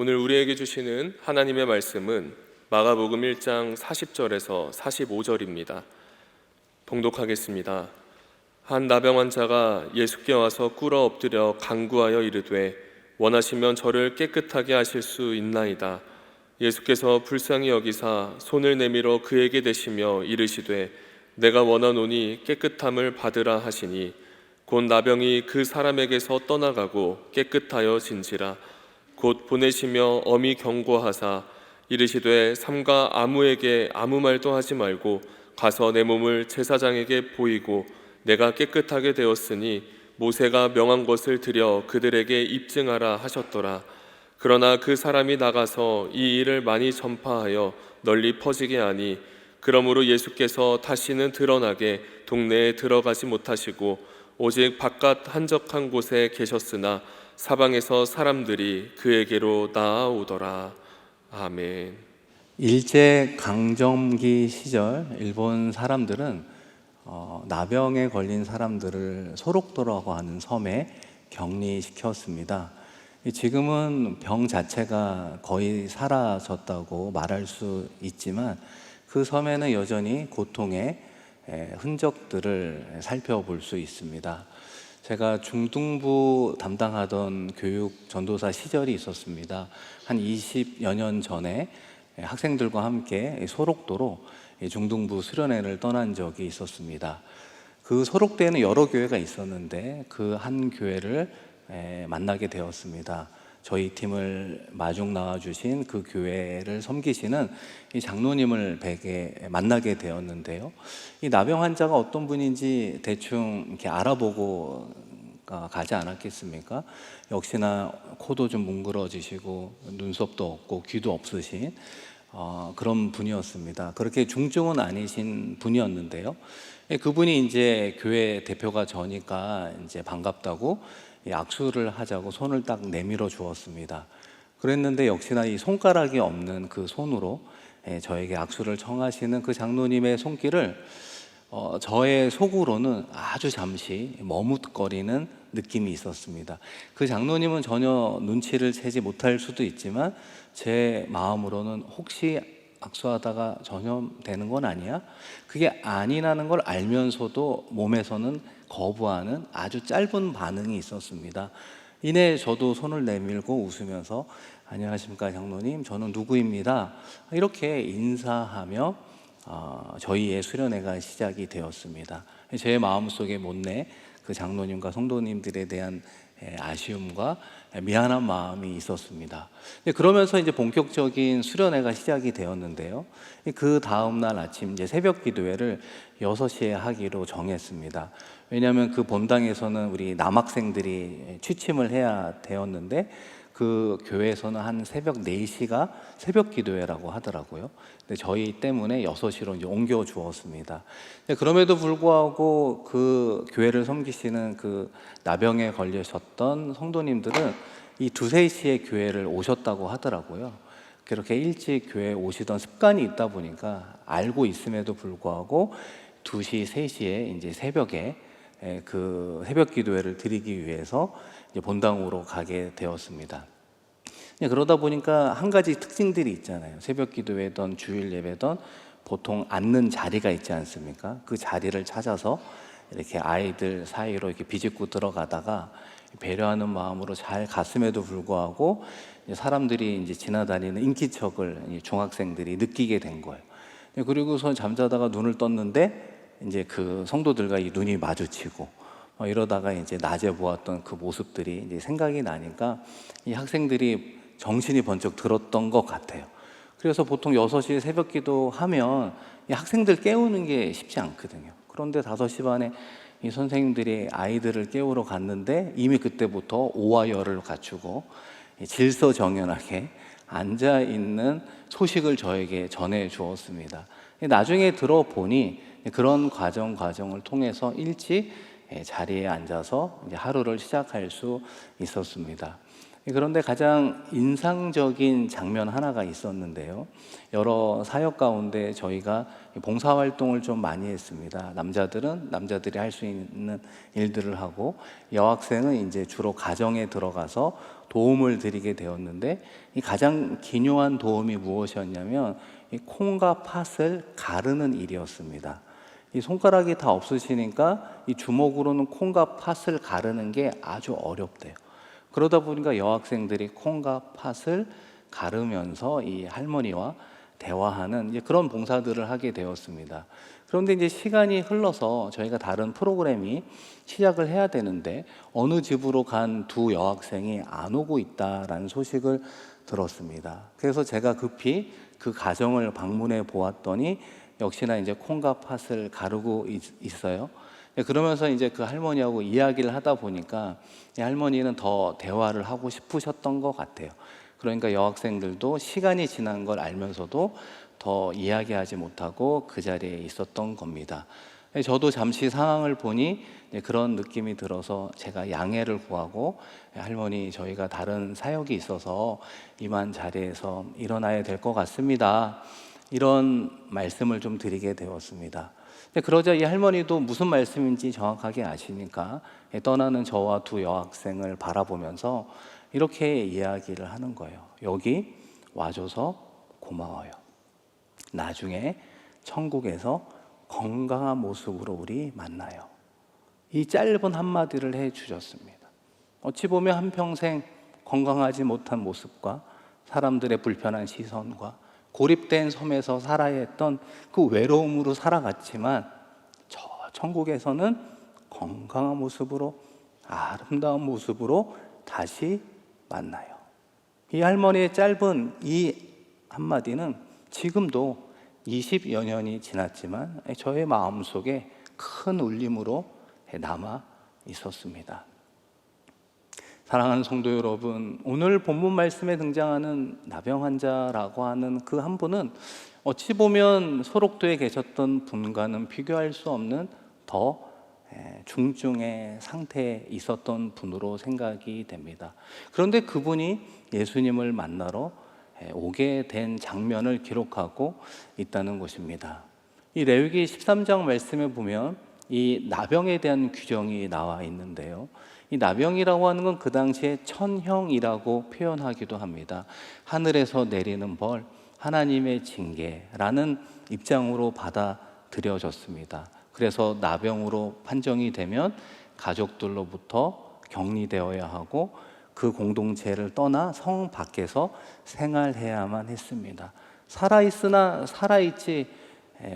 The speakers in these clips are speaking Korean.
오늘 우리에게 주시는 하나님의 말씀은 마가복음 1장 40절에서 45절입니다. 봉독하겠습니다. 한 나병 환자가 예수께 와서 꿇어 엎드려 간구하여 이르되 원하시면 저를 깨끗하게 하실 수 있나이다. 예수께서 불쌍히 여기사 손을 내밀어 그에게 대시며 이르시되 내가 원하노니 깨끗함을 받으라 하시니 곧 나병이 그 사람에게서 떠나가고 깨끗하여 진지라. 곧 보내시며 엄히 경고하사 이르시되 삼가 아무에게 아무 말도 하지 말고 가서 내 몸을 제사장에게 보이고 내가 깨끗하게 되었으니 모세가 명한 것을 드려 그들에게 입증하라 하셨더라. 그러나 그 사람이 나가서 이 일을 많이 전파하여 널리 퍼지게 하니 그러므로 예수께서 다시는 드러나게 동네에 들어가지 못하시고 오직 바깥 한적한 곳에 계셨으나 사방에서 사람들이 그에게로 나아오더라. 아멘. 일제 강점기 시절 일본 사람들은 나병에 걸린 사람들을 소록도라고 하는 섬에 격리시켰습니다. 지금은 병 자체가 거의 사라졌다고 말할 수 있지만 그 섬에는 여전히 고통의 흔적들을 살펴볼 수 있습니다. 제가 중등부 담당하던 교육 전도사 시절이 있었습니다. 한 20여 년 전에 학생들과 함께 소록도로 중등부 수련회를 떠난 적이 있었습니다. 그 소록도에는 여러 교회가 있었는데 그 한 교회를 만나게 되었습니다. 저희 팀을 마중 나와주신 그 교회를 섬기시는 이 장로님을 만나게 되었는데요. 이 나병 환자가 어떤 분인지 대충 이렇게 알아보고 가지 않았겠습니까? 역시나 코도 좀 뭉그러지시고 눈썹도 없고 귀도 없으신 그런 분이었습니다. 그렇게 중증은 아니신 분이었는데요. 그분이 이제 교회 대표가 저니까 이제 반갑다고 악수를 하자고 손을 딱 내밀어 주었습니다. 그랬는데 역시나 이 손가락이 없는 그 손으로 저에게 악수를 청하시는 그 장로님의 손길을 저의 속으로는 아주 잠시 머뭇거리는 느낌이 있었습니다. 그 장로님은 전혀 눈치를 채지 못할 수도 있지만 제 마음으로는 혹시 악수하다가 전염되는 건 아니야? 그게 아니라는 걸 알면서도 몸에서는 거부하는 아주 짧은 반응이 있었습니다. 이내 저도 손을 내밀고 웃으면서 안녕하십니까 장로님, 저는 누구입니다. 이렇게 인사하며 저희의 수련회가 시작이 되었습니다. 제 마음속에 못내 그 장로님과 성도님들에 대한 아쉬움과 미안한 마음이 있었습니다. 그러면서 이제 본격적인 수련회가 시작이 되었는데요. 그 다음날 아침 이제 새벽 기도회를 6시에 하기로 정했습니다. 왜냐하면 그 본당에서는 우리 남학생들이 취침을 해야 되었는데 그 교회에서는 한 새벽 4시가 새벽 기도회라고 하더라고요. 근데 저희 때문에 6시로 이제 옮겨 주었습니다. 그럼에도 불구하고 그 교회를 섬기시는 그 나병에 걸리셨던 성도님들은 이 2, 3시에 교회를 오셨다고 하더라고요. 그렇게 일찍 교회에 오시던 습관이 있다 보니까 알고 있음에도 불구하고 2시, 3시에 이제 새벽에 그 새벽 기도회를 드리기 위해서 이제 본당으로 가게 되었습니다. 그러다 보니까 한 가지 특징들이 있잖아요. 새벽 기도회든 주일 예배든 보통 앉는 자리가 있지 않습니까? 그 자리를 찾아서 이렇게 아이들 사이로 이렇게 비집고 들어가다가 배려하는 마음으로 잘 갔음에도 불구하고 사람들이 이제 지나다니는 인기척을 중학생들이 느끼게 된 거예요. 그리고서 잠자다가 눈을 떴는데 이제 그 성도들과 이 눈이 마주치고 이러다가 이제 낮에 보았던 그 모습들이 이제 생각이 나니까 이 학생들이 정신이 번쩍 들었던 것 같아요. 그래서 보통 6시에 새벽 기도 하면 이 학생들 깨우는 게 쉽지 않거든요. 그런데 5시 반에 이 선생님들이 아이들을 깨우러 갔는데 이미 그때부터 오와열을 갖추고 질서정연하게 앉아있는 소식을 저에게 전해 주었습니다. 나중에 들어보니 그런 과정을 통해서 일찍 자리에 앉아서 이제 하루를 시작할 수 있었습니다. 그런데 가장 인상적인 장면 하나가 있었는데요. 여러 사역 가운데 저희가 봉사활동을 좀 많이 했습니다. 남자들은 남자들이 할 수 있는 일들을 하고 여학생은 이제 주로 가정에 들어가서 도움을 드리게 되었는데, 이 가장 기묘한 도움이 무엇이었냐면 이 콩과 팥을 가르는 일이었습니다. 이 손가락이 다 없으시니까 이 주먹으로는 콩과 팥을 가르는 게 아주 어렵대요. 그러다 보니까 여학생들이 콩과 팥을 가르면서 이 할머니와 대화하는 이제 그런 봉사들을 하게 되었습니다. 그런데 이제 시간이 흘러서 저희가 다른 프로그램이 시작을 해야 되는데 어느 집으로 간 두 여학생이 안 오고 있다라는 소식을 들었습니다. 그래서 제가 급히 그 가정을 방문해 보았더니 역시나 이제 콩과 팥을 가르고 있어요. 그러면서 이제 그 할머니하고 이야기를 하다 보니까 이 할머니는 더 대화를 하고 싶으셨던 것 같아요. 그러니까 여학생들도 시간이 지난 걸 알면서도 더 이야기하지 못하고 그 자리에 있었던 겁니다. 저도 잠시 상황을 보니 그런 느낌이 들어서 제가 양해를 구하고 할머니, 저희가 다른 사역이 있어서 이만 자리에서 일어나야 될 것 같습니다, 이런 말씀을 좀 드리게 되었습니다. 그러자 이 할머니도 무슨 말씀인지 정확하게 아시니까 떠나는 저와 두 여학생을 바라보면서 이렇게 이야기를 하는 거예요. 여기 와줘서 고마워요. 나중에 천국에서 건강한 모습으로 우리 만나요. 이 짧은 한마디를 해주셨습니다. 어찌 보면 한평생 건강하지 못한 모습과 사람들의 불편한 시선과 고립된 섬에서 살아야 했던 그 외로움으로 살아갔지만 저 천국에서는 건강한 모습으로, 아름다운 모습으로 다시 만나요. 이 할머니의 짧은 이 한마디는 지금도 20여 년이 지났지만 저의 마음속에 큰 울림으로 남아 있었습니다. 사랑하는 성도 여러분, 오늘 본문 말씀에 등장하는 나병 환자라고 하는 그 한 분은 어찌 보면 소록도에 계셨던 분과는 비교할 수 없는 더 중증의 상태에 있었던 분으로 생각이 됩니다. 그런데 그분이 예수님을 만나러 오게 된 장면을 기록하고 있다는 것입니다. 이 레위기 13장 말씀에 보면 이 나병에 대한 규정이 나와 있는데요, 이 나병이라고 하는 건 그 당시에 천형이라고 표현하기도 합니다. 하늘에서 내리는 벌, 하나님의 징계라는 입장으로 받아들여졌습니다. 그래서 나병으로 판정이 되면 가족들로부터 격리되어야 하고 그 공동체를 떠나 성 밖에서 생활해야만 했습니다. 살아있으나 살아있지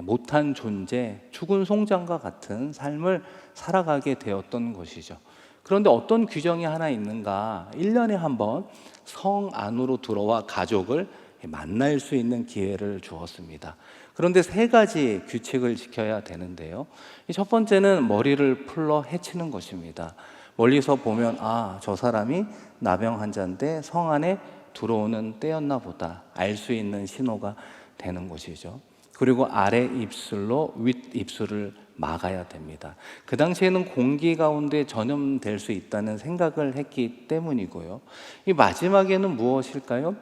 못한 존재, 죽은 송장과 같은 삶을 살아가게 되었던 것이죠. 그런데 어떤 규정이 하나 있는가? 1년에 한 번 성 안으로 들어와 가족을 만날 수 있는 기회를 주었습니다. 그런데 3가지 규칙을 지켜야 되는데요, 첫 번째는 머리를 풀러 헤치는 것입니다. 멀리서 보면 저 사람이 나병 환자인데 성 안에 들어오는 때였나 보다 알 수 있는 신호가 되는 것이죠. 그리고 아래 입술로 윗 입술을 막아야 됩니다. 그 당시에는 공기 가운데 전염될 수 있다는 생각을 했기 때문이고요. 이 마지막에는 무엇일까요?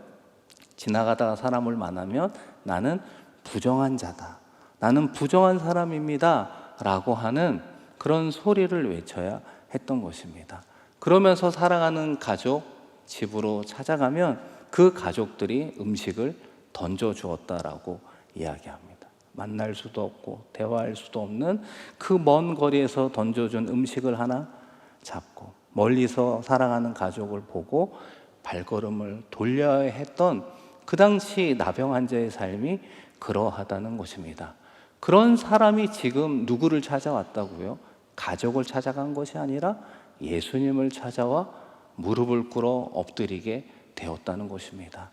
지나가다가 사람을 만나면 나는 부정한 자다, 나는 부정한 사람입니다 라고 하는 그런 소리를 외쳐야 했던 것입니다. 그러면서 사랑하는 가족 집으로 찾아가면 그 가족들이 음식을 던져주었다라고 이야기합니다. 만날 수도 없고 대화할 수도 없는 그 먼 거리에서 던져준 음식을 하나 잡고 멀리서 사랑하는 가족을 보고 발걸음을 돌려야 했던 그 당시 나병 환자의 삶이 그러하다는 것입니다. 그런 사람이 지금 누구를 찾아왔다고요? 가족을 찾아간 것이 아니라 예수님을 찾아와 무릎을 꿇어 엎드리게 되었다는 것입니다.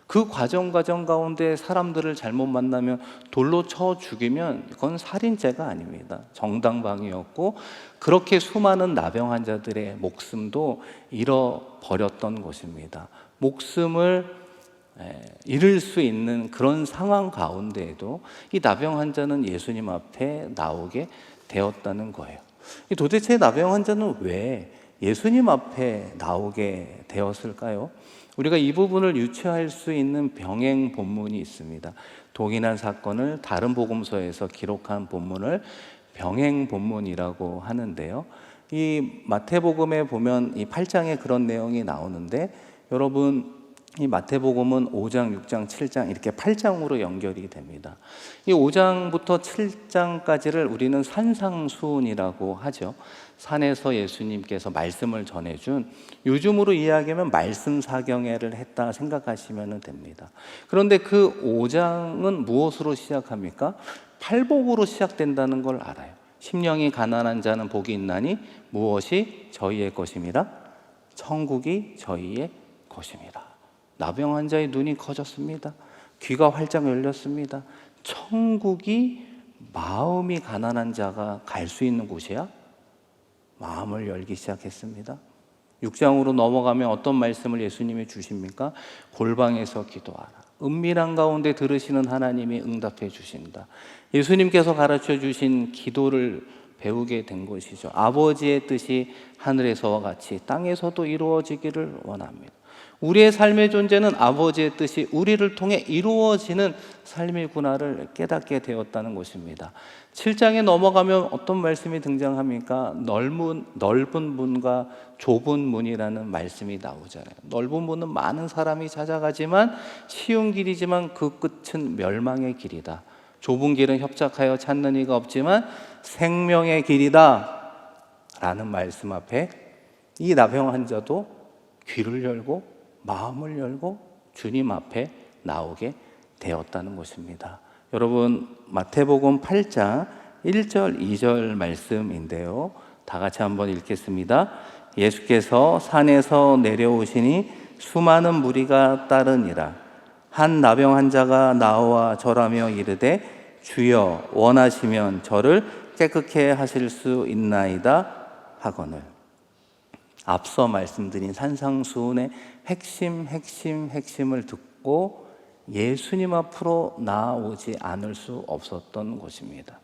그 과정 가운데 사람들을 잘못 만나면 돌로 쳐 죽이면 그건 살인죄가 아닙니다. 정당방위였고 그렇게 수많은 나병 환자들의 목숨도 잃어버렸던 것입니다. 목숨을 잃을 수 있는 그런 상황 가운데에도 이 나병 환자는 예수님 앞에 나오게 되었다는 거예요. 도대체 나병 환자는 왜 예수님 앞에 나오게 되었을까요? 우리가 이 부분을 유추할 수 있는 병행 본문이 있습니다. 동일한 사건을 다른 복음서에서 기록한 본문을 병행 본문이라고 하는데요, 이 마태복음에 보면 이 8장에 그런 내용이 나오는데 여러분, 이 마태복음은 5장, 6장, 7장 이렇게 8장으로 연결이 됩니다. 이 5장부터 7장까지를 우리는 산상수훈이라고 하죠. 산에서 예수님께서 말씀을 전해준, 요즘으로 이야기하면 말씀사경회를 했다 생각하시면 됩니다. 그런데 그 5장은 무엇으로 시작합니까? 팔복으로 시작된다는 걸 알아요. 심령이 가난한 자는 복이 있나니 무엇이 저희의 것임이라? 천국이 저희의 것입니다. 나병 환자의 눈이 커졌습니다. 귀가 활짝 열렸습니다. 천국이 마음이 가난한 자가 갈 수 있는 곳이야? 마음을 열기 시작했습니다. 6장으로 넘어가면 어떤 말씀을 예수님이 주십니까? 골방에서 기도하라. 은밀한 가운데 들으시는 하나님이 응답해 주신다. 예수님께서 가르쳐 주신 기도를 배우게 된 것이죠. 아버지의 뜻이 하늘에서와 같이 땅에서도 이루어지기를 원합니다. 우리의 삶의 존재는 아버지의 뜻이 우리를 통해 이루어지는 삶이구나를 깨닫게 되었다는 것입니다. 7장에 넘어가면 어떤 말씀이 등장합니까? 넓은 문과 좁은 문이라는 말씀이 나오잖아요. 넓은 문은 많은 사람이 찾아가지만 쉬운 길이지만 그 끝은 멸망의 길이다. 좁은 길은 협착하여 찾는 이가 없지만 생명의 길이다 라는 말씀 앞에 이 나병 환자도 귀를 열고 마음을 열고 주님 앞에 나오게 되었다는 것입니다. 여러분, 마태복음 8장 1절 2절 말씀인데요, 다 같이 한번 읽겠습니다. 예수께서 산에서 내려오시니 수많은 무리가 따르니라. 한 나병 환자가 나와 절하며 이르되 주여 원하시면 저를 깨끗게 하실 수 있나이다 하거늘. 앞서 말씀드린 산상수훈의 핵심을 듣고 예수님 앞으로 나아오지 않을 수 없었던 것입니다.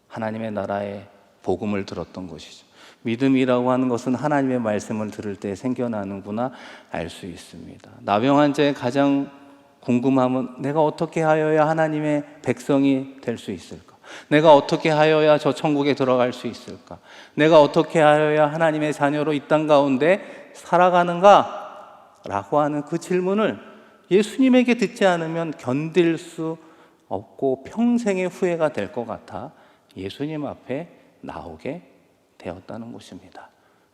하나님의 나라의 복음을 들었던 것이죠. 믿음이라고 하는 것은 하나님의 말씀을 들을 때 생겨나는구나 알 수 있습니다. 나병 환자의 가장 궁금함은 내가 어떻게 하여야 하나님의 백성이 될 수 있을까? 내가 어떻게 하여야 저 천국에 들어갈 수 있을까? 내가 어떻게 하여야 하나님의 자녀로 이 땅 가운데 살아가는가? 라고 하는 그 질문을 예수님에게 듣지 않으면 견딜 수 없고 평생의 후회가 될 것 같아 예수님 앞에 나오게 되었다는 것입니다.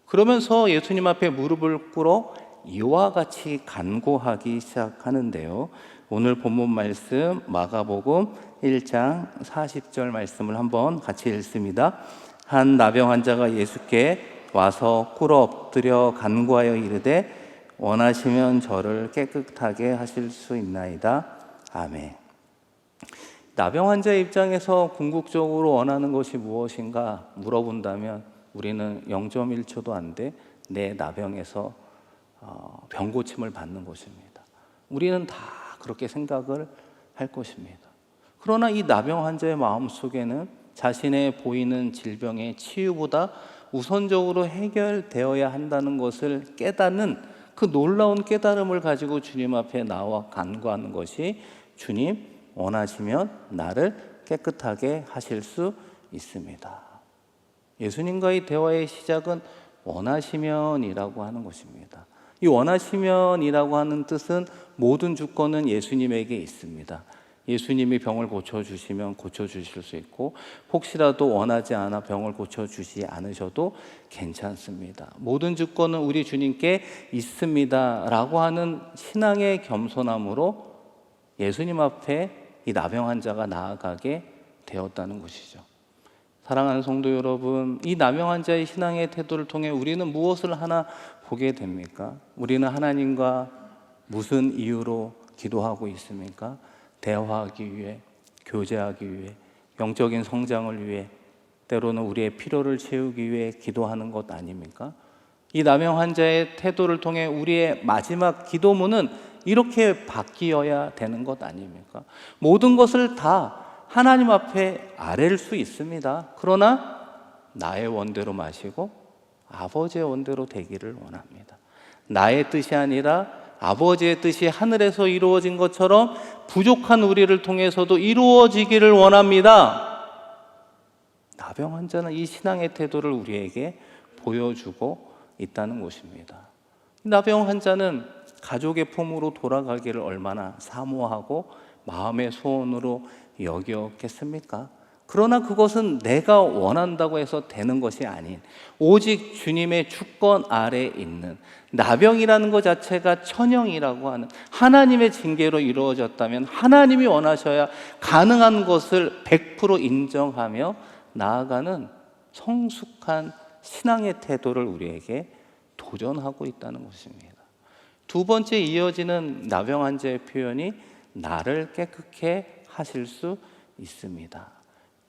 그러면서 예수님 앞에 무릎을 꿇어 이와 같이 간구하기 시작하는데요, 오늘 본문 말씀 마가복음 1장 40절 말씀을 한번 같이 읽습니다. 한 나병 환자가 예수께 와서 꿇어 엎드려 간구하여 이르되 원하시면 저를 깨끗하게 하실 수 있나이다. 아멘. 나병 환자의 입장에서 궁극적으로 원하는 것이 무엇인가 물어본다면 우리는 0.1초도 안 돼 내 나병에서 병 고침을 받는 것입니다. 우리는 다 그렇게 생각을 할 것입니다. 그러나 이 나병 환자의 마음속에는 자신의 보이는 질병의 치유보다 우선적으로 해결되어야 한다는 것을 깨닫는 그 놀라운 깨달음을 가지고 주님 앞에 나와 간구하는 것이 주님 원하시면 나를 깨끗하게 하실 수 있습니다. 예수님과의 대화의 시작은 원하시면이라고 하는 것입니다. 이 원하시면이라고 하는 뜻은 모든 주권은 예수님에게 있습니다. 예수님이 병을 고쳐주시면 고쳐주실 수 있고 혹시라도 원하지 않아 병을 고쳐주지 않으셔도 괜찮습니다. 모든 주권은 우리 주님께 있습니다 라고 하는 신앙의 겸손함으로 예수님 앞에 이 나병 환자가 나아가게 되었다는 것이죠. 사랑하는 성도 여러분, 이 나병 환자의 신앙의 태도를 통해 우리는 무엇을 하나 보게 됩니까? 우리는 하나님과 무슨 이유로 기도하고 있습니까? 대화하기 위해, 교제하기 위해, 영적인 성장을 위해, 때로는 우리의 필요를 채우기 위해 기도하는 것 아닙니까? 이 나병 환자의 태도를 통해 우리의 마지막 기도문은 이렇게 바뀌어야 되는 것 아닙니까? 모든 것을 다 하나님 앞에 아뢰일 수 있습니다. 그러나 나의 원대로 마시고 아버지의 원대로 되기를 원합니다. 나의 뜻이 아니라 아버지의 뜻이 하늘에서 이루어진 것처럼 부족한 우리를 통해서도 이루어지기를 원합니다. 나병 환자는 이 신앙의 태도를 우리에게 보여주고 있다는 것입니다. 나병 환자는 가족의 품으로 돌아가기를 얼마나 사모하고 마음의 소원으로 여겼겠습니까? 그러나 그것은 내가 원한다고 해서 되는 것이 아닌 오직 주님의 주권 아래에 있는 나병이라는 것 자체가 천형이라고 하는 하나님의 징계로 이루어졌다면 하나님이 원하셔야 가능한 것을 100% 인정하며 나아가는 성숙한 신앙의 태도를 우리에게 도전하고 있다는 것입니다. 두 번째 이어지는 나병 환자의 표현이 나를 깨끗게 하실 수 있습니다.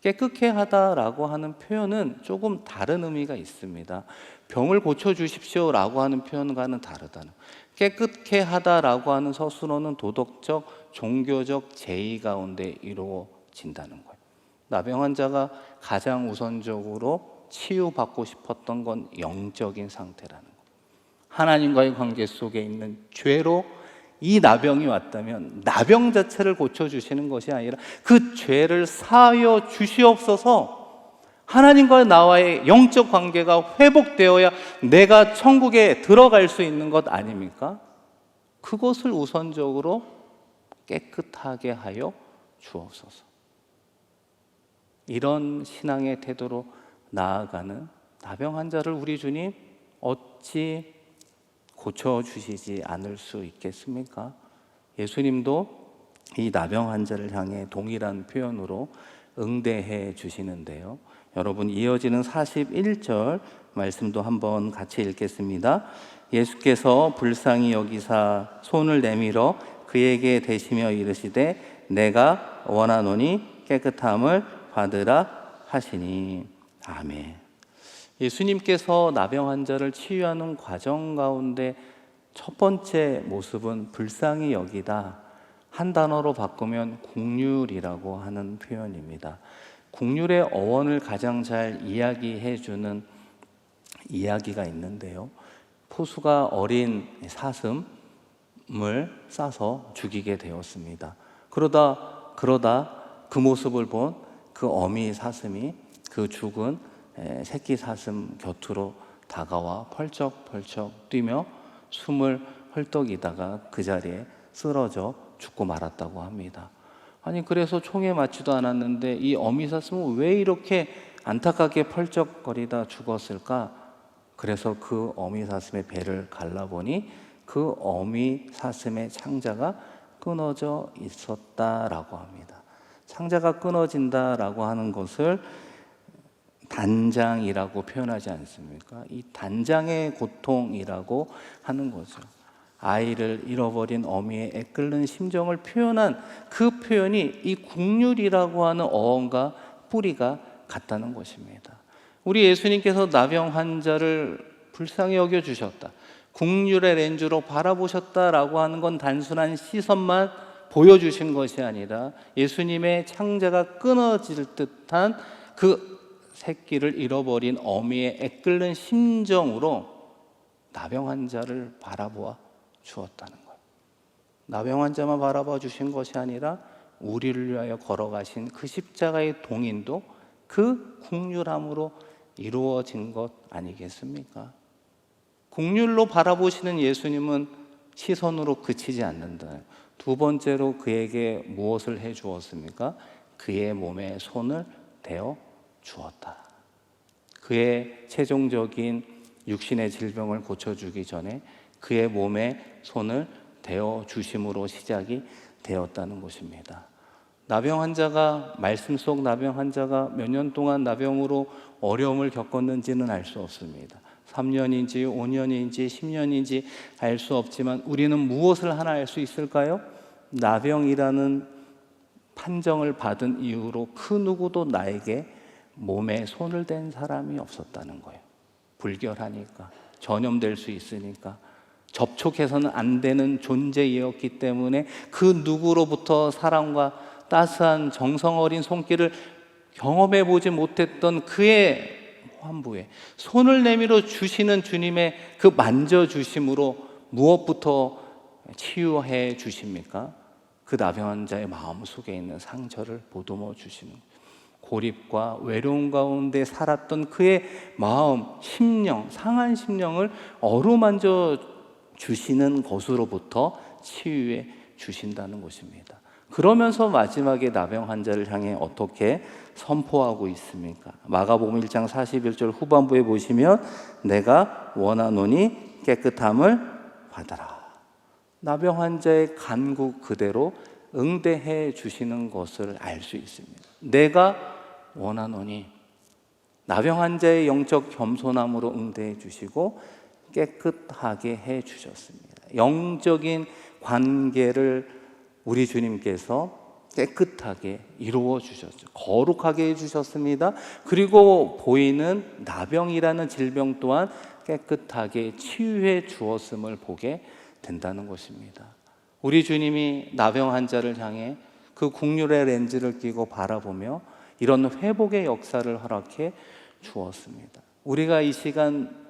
깨끗게 하다라고 하는 표현은 조금 다른 의미가 있습니다. 병을 고쳐주십시오 라고 하는 표현과는 다르다는, 깨끗게 하다라고 하는 서술어는 도덕적, 종교적 제의 가운데 이루어진다는 거예요. 나병 환자가 가장 우선적으로 치유받고 싶었던 건 영적인 상태라는 거예요. 하나님과의 관계 속에 있는 죄로 이 나병이 왔다면 나병 자체를 고쳐주시는 것이 아니라 그 죄를 사하여 주시옵소서, 하나님과 나와의 영적 관계가 회복되어야 내가 천국에 들어갈 수 있는 것 아닙니까? 그것을 우선적으로 깨끗하게 하여 주옵소서. 이런 신앙의 태도로 나아가는 나병 환자를 우리 주님 어찌 고쳐주시지 않을 수 있겠습니까? 예수님도 이 나병 환자를 향해 동일한 표현으로 응대해 주시는데요. 여러분, 이어지는 41절 말씀도 한번 같이 읽겠습니다. 예수께서 불쌍히 여기사 손을 내밀어 그에게 대시며 이르시되 내가 원하노니 깨끗함을 받으라 하시니. 아멘. 예수님께서 나병 환자를 치유하는 과정 가운데 첫 번째 모습은 불쌍히 여기다, 한 단어로 바꾸면 긍휼이라고 하는 표현입니다. 긍휼의 어원을 가장 잘 이야기해 주는 이야기가 있는데요. 포수가 어린 사슴을 싸서 죽이게 되었습니다. 그러다 그 모습을 본 그 어미 사슴이 그 죽은 새끼 사슴 곁으로 다가와 펄쩍펄쩍 뛰며 숨을 헐떡이다가 그 자리에 쓰러져 죽고 말았다고 합니다. 아니, 그래서 총에 맞지도 않았는데 이 어미 사슴은 왜 이렇게 안타깝게 펄쩍거리다 죽었을까? 그래서 그 어미 사슴의 배를 갈라보니 그 어미 사슴의 창자가 끊어져 있었다라고 합니다. 창자가 끊어진다라고 하는 것을 단장이라고 표현하지 않습니까? 이 단장의 고통이라고 하는 거죠. 아이를 잃어버린 어미의 애끓는 심정을 표현한 그 표현이 이 긍휼이라고 하는 어원과 뿌리가 같다는 것입니다. 우리 예수님께서 나병 환자를 불쌍히 여겨주셨다, 긍휼의 렌즈로 바라보셨다라고 하는 건 단순한 시선만 보여주신 것이 아니라 예수님의 창자가 끊어질 듯한 그 새끼를 잃어버린 어미의 애끓는 심정으로 나병 환자를 바라보아 주었다는 거예요. 나병 환자만 바라봐 주신 것이 아니라 우리를 위하여 걸어가신 그 십자가의 동인도 그 긍휼함으로 이루어진 것 아니겠습니까? 긍휼로 바라보시는 예수님은 시선으로 그치지 않는다. 두 번째로 그에게 무엇을 해 주었습니까? 그의 몸에 손을 대어 주었다. 그의 최종적인 육신의 질병을 고쳐주기 전에 그의 몸에 손을 대어 주심으로 시작이 되었다는 것입니다. 나병 환자가, 말씀 속 나병 환자가 몇 년 동안 나병으로 어려움을 겪었는지는 알 수 없습니다. 3년인지 5년인지 10년인지 알 수 없지만 우리는 무엇을 하나 알 수 있을까요? 나병이라는 판정을 받은 이후로 그 누구도 나에게 몸에 손을 댄 사람이 없었다는 거예요. 불결하니까, 전염될 수 있으니까, 접촉해서는 안 되는 존재이었기 때문에 그 누구로부터 사랑과 따스한 정성 어린 손길을 경험해 보지 못했던 그의 환부에 손을 내밀어 주시는 주님의 그 만져주심으로 무엇부터 치유해 주십니까? 그 나병 환자의 마음 속에 있는 상처를 보듬어 주시는, 고립과 외로움 가운데 살았던 그의 마음, 심령, 상한 심령을 어루만져 주시는 것으로부터 치유해 주신다는 것입니다. 그러면서 마지막에 나병 환자를 향해 어떻게 선포하고 있습니까? 마가복음 1장 41절 후반부에 보시면 내가 원하노니 깨끗함을 받아라. 나병 환자의 간구 그대로 응대해 주시는 것을 알 수 있습니다. 내가 원하노니 나병 환자의 영적 겸손함으로 응대해 주시고 깨끗하게 해 주셨습니다. 영적인 관계를 우리 주님께서 깨끗하게 이루어 주셨죠. 거룩하게 해 주셨습니다. 그리고 보이는 나병이라는 질병 또한 깨끗하게 치유해 주었음을 보게 된다는 것입니다. 우리 주님이 나병 환자를 향해 그 국률의 렌즈를 끼고 바라보며 이런 회복의 역사를 허락해 주었습니다. 우리가 이 시간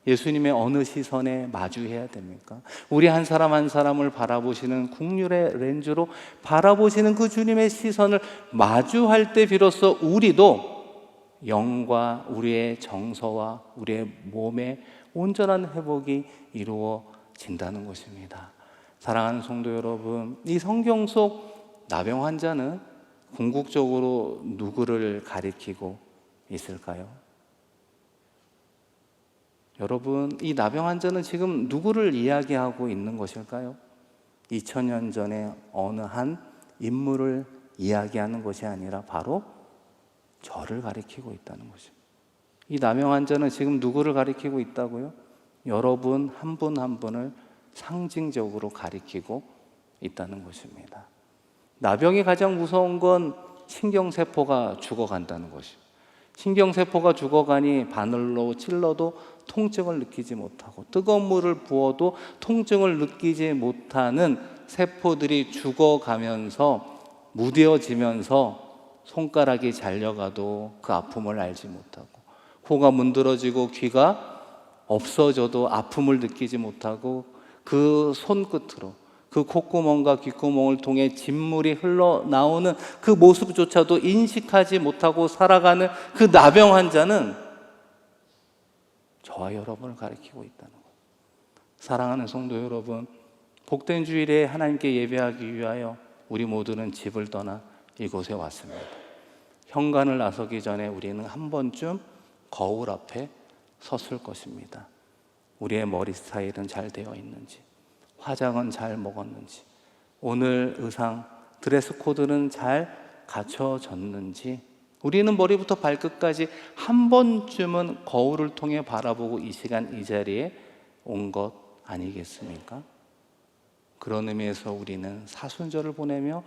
예수님의 어느 시선에 마주해야 됩니까? 우리 한 사람 한 사람을 바라보시는 국률의 렌즈로 바라보시는 그 주님의 시선을 마주할 때 비로소 우리도 영과 우리의 정서와 우리의 몸의 온전한 회복이 이루어진다는 것입니다. 사랑하는 성도 여러분, 이 성경 속 나병 환자는 궁극적으로 누구를 가리키고 있을까요? 여러분, 이 나병 환자는 지금 누구를 이야기하고 있는 것일까요? 2000년 전에 어느 한 인물을 이야기하는 것이 아니라 바로 저를 가리키고 있다는 것입니다. 이 나병 환자는 지금 누구를 가리키고 있다고요? 여러분 한 분 한 분을 상징적으로 가리키고 있다는 것입니다. 나병이 가장 무서운 건 신경세포가 죽어간다는 것입니다. 신경세포가 죽어가니 바늘로 찔러도 통증을 느끼지 못하고 뜨거운 물을 부어도 통증을 느끼지 못하는 세포들이 죽어가면서 무뎌지면서 손가락이 잘려가도 그 아픔을 알지 못하고 코가 문드러지고 귀가 없어져도 아픔을 느끼지 못하고 그 손끝으로 그 콧구멍과 귓구멍을 통해 진물이 흘러나오는 그 모습조차도 인식하지 못하고 살아가는 그 나병 환자는 저와 여러분을 가리키고 있다는 것. 사랑하는 성도 여러분, 복된 주일에 하나님께 예배하기 위하여 우리 모두는 집을 떠나 이곳에 왔습니다. 현관을 나서기 전에 우리는 한 번쯤 거울 앞에 섰을 것입니다. 우리의 머리 스타일은 잘 되어 있는지, 화장은 잘 먹었는지, 오늘 의상, 드레스 코드는 잘 갖춰졌는지, 우리는 머리부터 발끝까지 한 번쯤은 거울을 통해 바라보고 이 시간 이 자리에 온 것 아니겠습니까? 그런 의미에서 우리는 사순절을 보내며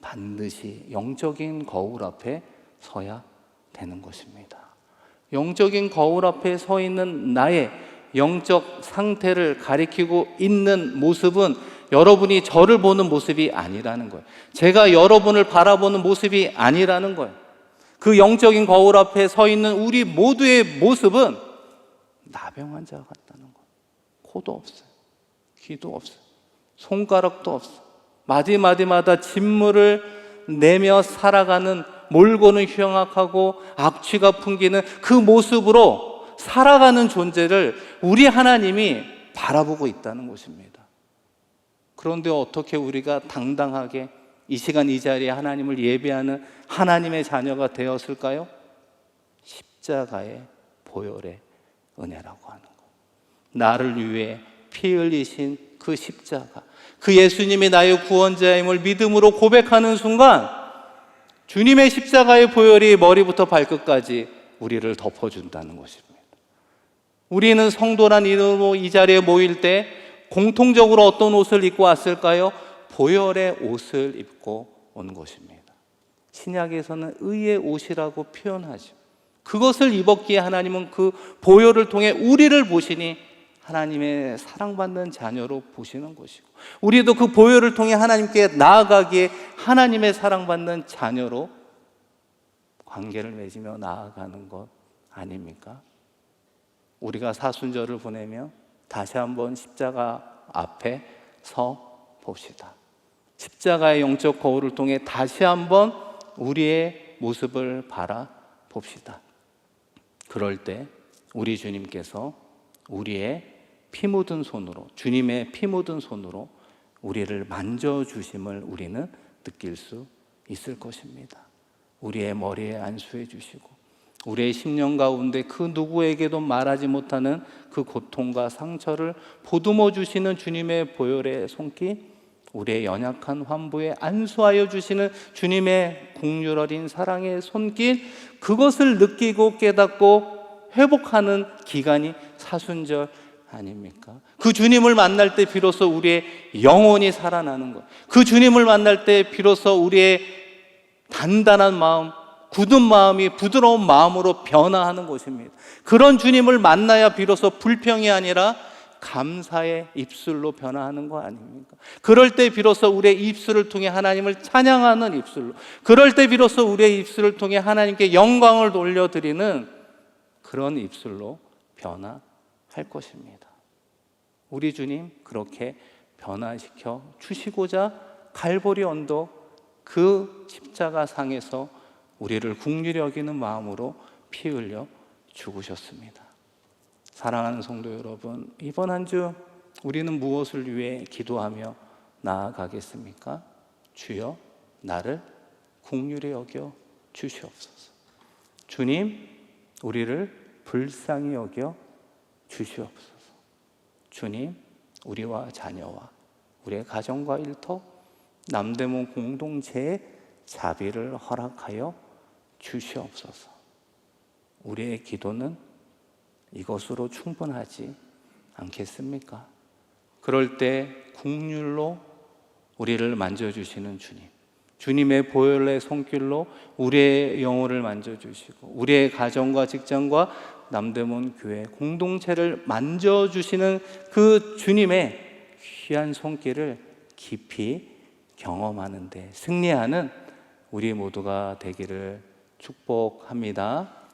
반드시 영적인 거울 앞에 서야 되는 것입니다. 영적인 거울 앞에 서 있는 나의 영적 상태를 가리키고 있는 모습은 여러분이 저를 보는 모습이 아니라는 거예요. 제가 여러분을 바라보는 모습이 아니라는 거예요. 그 영적인 거울 앞에 서 있는 우리 모두의 모습은 나병 환자 같다는 거예요. 코도 없어요. 귀도 없어요. 손가락도 없어요. 마디마디마다 진물을 내며 살아가는, 몰고는 흉악하고 악취가 풍기는 그 모습으로 살아가는 존재를 우리 하나님이 바라보고 있다는 것입니다. 그런데 어떻게 우리가 당당하게 이 시간 이 자리에 하나님을 예배하는 하나님의 자녀가 되었을까요? 십자가의 보혈의 은혜라고 하는 것. 나를 위해 피 흘리신 그 십자가, 그 예수님이 나의 구원자임을 믿음으로 고백하는 순간 주님의 십자가의 보혈이 머리부터 발끝까지 우리를 덮어준다는 것입니다. 우리는 성도란 이름으로 이 자리에 모일 때 공통적으로 어떤 옷을 입고 왔을까요? 보혈의 옷을 입고 온 것입니다. 신약에서는 의의 옷이라고 표현하죠. 그것을 입었기에 하나님은 그 보혈을 통해 우리를 보시니 하나님의 사랑받는 자녀로 보시는 것이고, 우리도 그 보혈을 통해 하나님께 나아가기에 하나님의 사랑받는 자녀로 관계를 맺으며 나아가는 것 아닙니까? 우리가 사순절을 보내며 다시 한번 십자가 앞에 서 봅시다. 십자가의 영적 거울을 통해 다시 한번 우리의 모습을 바라봅시다. 그럴 때 우리 주님께서 우리의 피 묻은 손으로, 주님의 피 묻은 손으로 우리를 만져주심을 우리는 느낄 수 있을 것입니다. 우리의 머리에 안수해 주시고 우리의 심령 가운데 그 누구에게도 말하지 못하는 그 고통과 상처를 보듬어 주시는 주님의 보혈의 손길, 우리의 연약한 환부에 안수하여 주시는 주님의 국률 어린 사랑의 손길, 그것을 느끼고 깨닫고 회복하는 기간이 사순절 아닙니까? 그 주님을 만날 때 비로소 우리의 영혼이 살아나는 것, 그 주님을 만날 때 비로소 우리의 단단한 마음, 굳은 마음이 부드러운 마음으로 변화하는 것입니다. 그런 주님을 만나야 비로소 불평이 아니라 감사의 입술로 변화하는 거 아닙니까? 그럴 때 비로소 우리의 입술을 통해 하나님을 찬양하는 입술로, 그럴 때 비로소 우리의 입술을 통해 하나님께 영광을 돌려드리는 그런 입술로 변화할 것입니다. 우리 주님 그렇게 변화시켜 주시고자 갈보리 언덕 그 십자가 상에서 우리를 긍휼히 여기는 마음으로 피 흘려 죽으셨습니다. 사랑하는 성도 여러분, 이번 한 주 우리는 무엇을 위해 기도하며 나아가겠습니까? 주여 나를 긍휼히 여겨 주시옵소서. 주님 우리를 불쌍히 여겨 주시옵소서. 주님 우리와 자녀와 우리의 가정과 일터 남대문 공동체에 자비를 허락하여 주시옵소서. 우리의 기도는 이것으로 충분하지 않겠습니까? 그럴 때 긍휼로 우리를 만져주시는 주님, 주님의 보혈의 손길로 우리의 영혼을 만져주시고 우리의 가정과 직장과 남대문 교회 공동체를 만져주시는 그 주님의 귀한 손길을 깊이 경험하는 데 승리하는 우리 모두가 되기를 축복합니다.